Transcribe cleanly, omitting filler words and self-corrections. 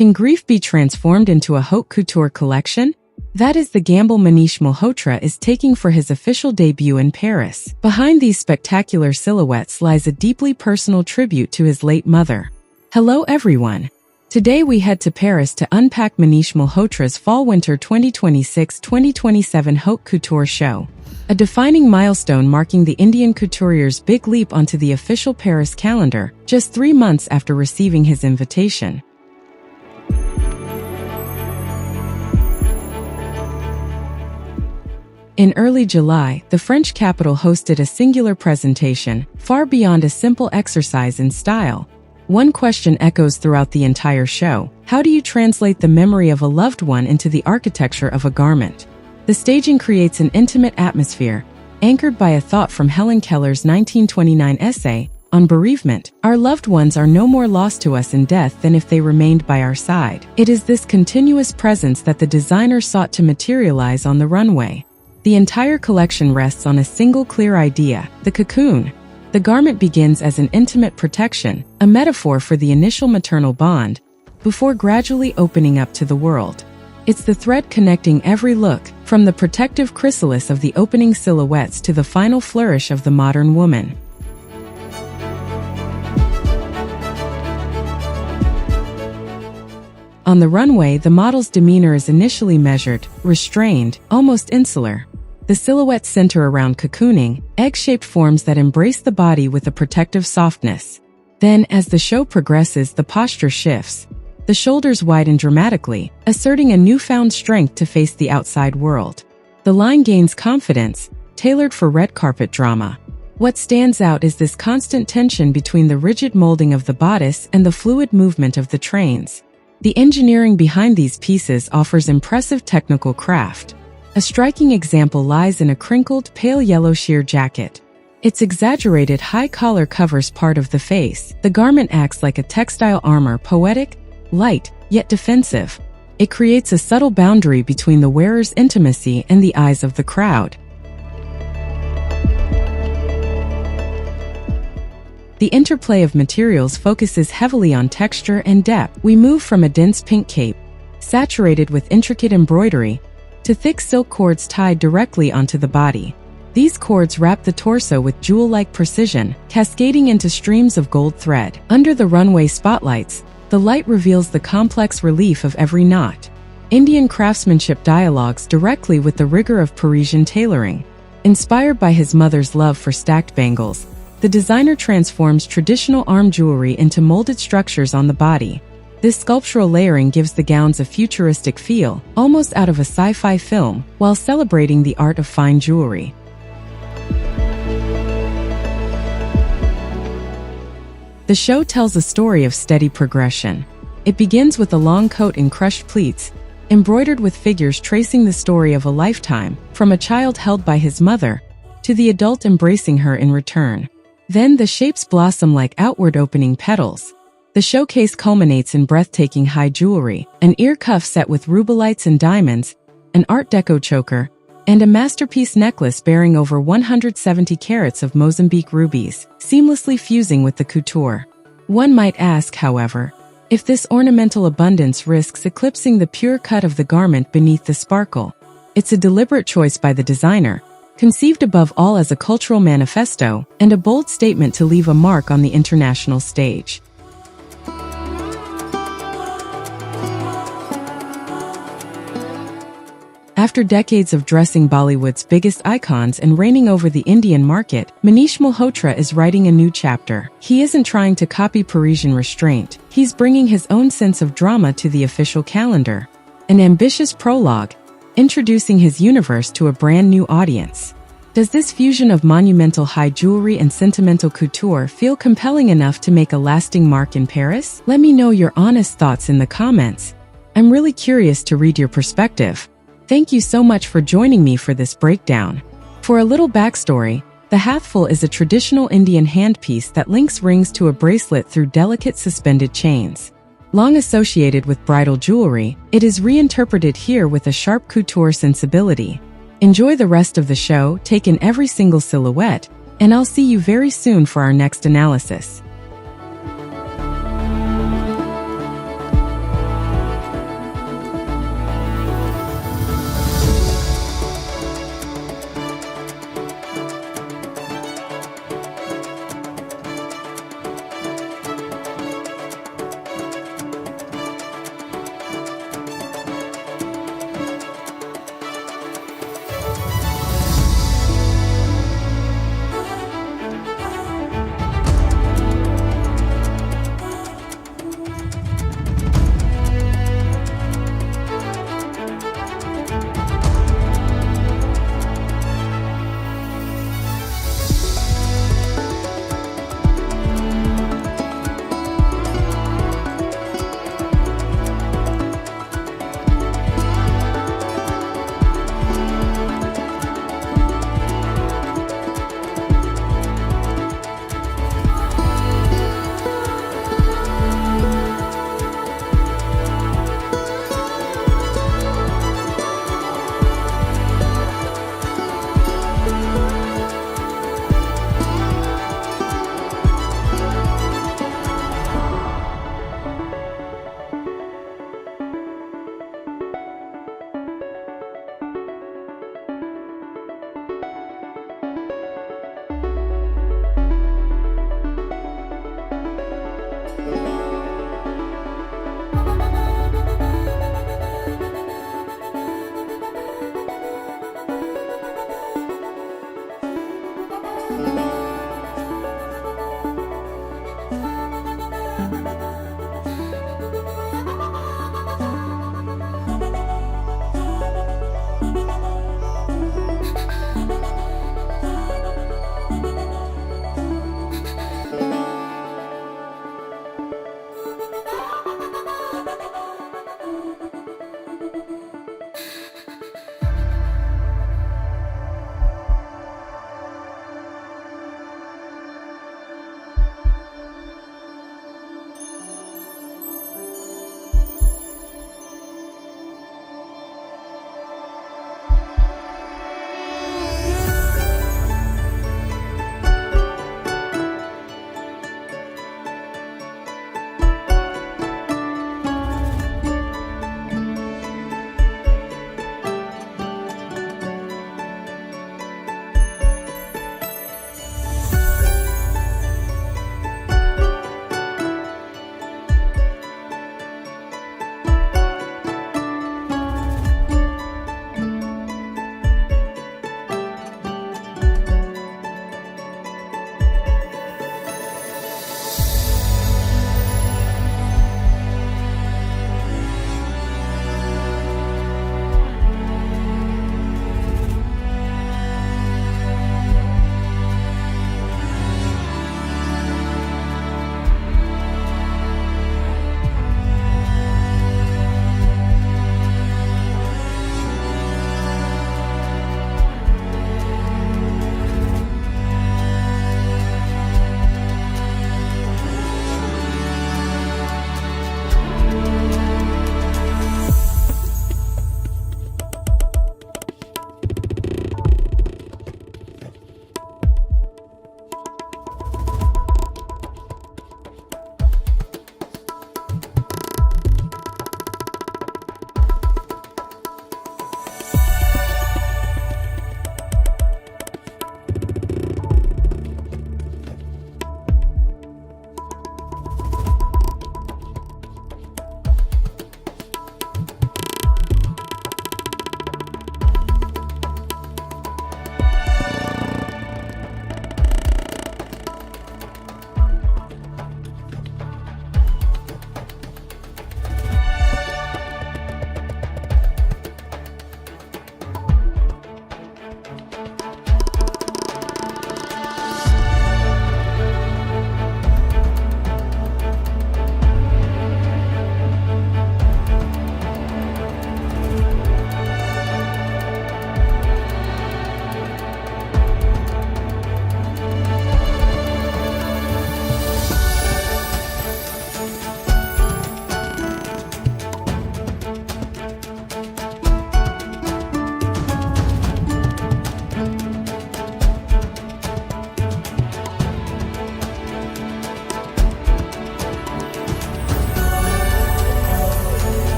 Can grief be transformed into a haute couture collection? That is the gamble Manish Malhotra is taking for his official debut in Paris. Behind these spectacular silhouettes lies a deeply personal tribute to his late mother. Hello everyone. Today we head to Paris to unpack Manish Malhotra's Fall-Winter 2026-2027 Haute Couture show. A defining milestone marking the Indian couture's big leap onto the official Paris calendar, just 3 months after receiving his invitation. In early July, the French capital hosted a singular presentation, far beyond a simple exercise in style. One question echoes throughout the entire show: how do you translate the memory of a loved one into the architecture of a garment? The staging creates an intimate atmosphere, anchored by a thought from Helen Keller's 1929 essay on bereavement. Our loved ones are no more lost to us in death than if they remained by our side. It is this continuous presence that the designer sought to materialize on the runway. The entire collection rests on a single clear idea: the cocoon. The garment begins as an intimate protection, a metaphor for the initial maternal bond, before gradually opening up to the world. It's the thread connecting every look, from the protective chrysalis of the opening silhouettes to the final flourish of the modern woman. On the runway, the model's demeanor is initially measured, restrained, almost insular. The silhouettes center around cocooning, egg-shaped forms that embrace the body with a protective softness. Then, as the show progresses, the posture shifts. The shoulders widen dramatically, asserting a newfound strength to face the outside world. The line gains confidence, tailored for red carpet drama. What stands out is this constant tension between the rigid molding of the bodice and the fluid movement of the trains. The engineering behind these pieces offers impressive technical craft. A striking example lies in a crinkled, pale yellow sheer jacket. Its exaggerated high collar covers part of the face. The garment acts like a textile armor, poetic, light, yet defensive. It creates a subtle boundary between the wearer's intimacy and the eyes of the crowd. The interplay of materials focuses heavily on texture and depth. We move from a dense pink cape, saturated with intricate embroidery, to thick silk cords tied directly onto the body. These cords wrap the torso with jewel-like precision, cascading into streams of gold thread. Under the runway spotlights, the light reveals the complex relief of every knot. Indian craftsmanship dialogues directly with the rigor of Parisian tailoring. Inspired by his mother's love for stacked bangles, the designer transforms traditional arm jewelry into molded structures on the body. This sculptural layering gives the gowns a futuristic feel, almost out of a sci-fi film, while celebrating the art of fine jewelry. The show tells a story of steady progression. It begins with a long coat in crushed pleats, embroidered with figures tracing the story of a lifetime, from a child held by his mother to the adult embracing her in return. Then the shapes blossom like outward opening petals. The showcase culminates in breathtaking high jewelry, an ear cuff set with rubelites and diamonds, an Art Deco choker, and a masterpiece necklace bearing over 170 carats of Mozambique rubies, seamlessly fusing with the couture. One might ask, however, if this ornamental abundance risks eclipsing the pure cut of the garment beneath the sparkle. It's a deliberate choice by the designer, conceived above all as a cultural manifesto and a bold statement to leave a mark on the international stage. After decades of dressing Bollywood's biggest icons and reigning over the Indian market, Manish Malhotra is writing a new chapter. He isn't trying to copy Parisian restraint. He's bringing his own sense of drama to the official calendar. An ambitious prologue, introducing his universe to a brand new audience. Does this fusion of monumental high jewelry and sentimental couture feel compelling enough to make a lasting mark in Paris? Let me know your honest thoughts in the comments. I'm really curious to read your perspective. Thank you so much for joining me for this breakdown. For a little backstory, the Haathphool is a traditional Indian handpiece that links rings to a bracelet through delicate suspended chains. Long associated with bridal jewelry, it is reinterpreted here with a sharp couture sensibility. Enjoy the rest of the show, take in every single silhouette, and I'll see you very soon for our next analysis.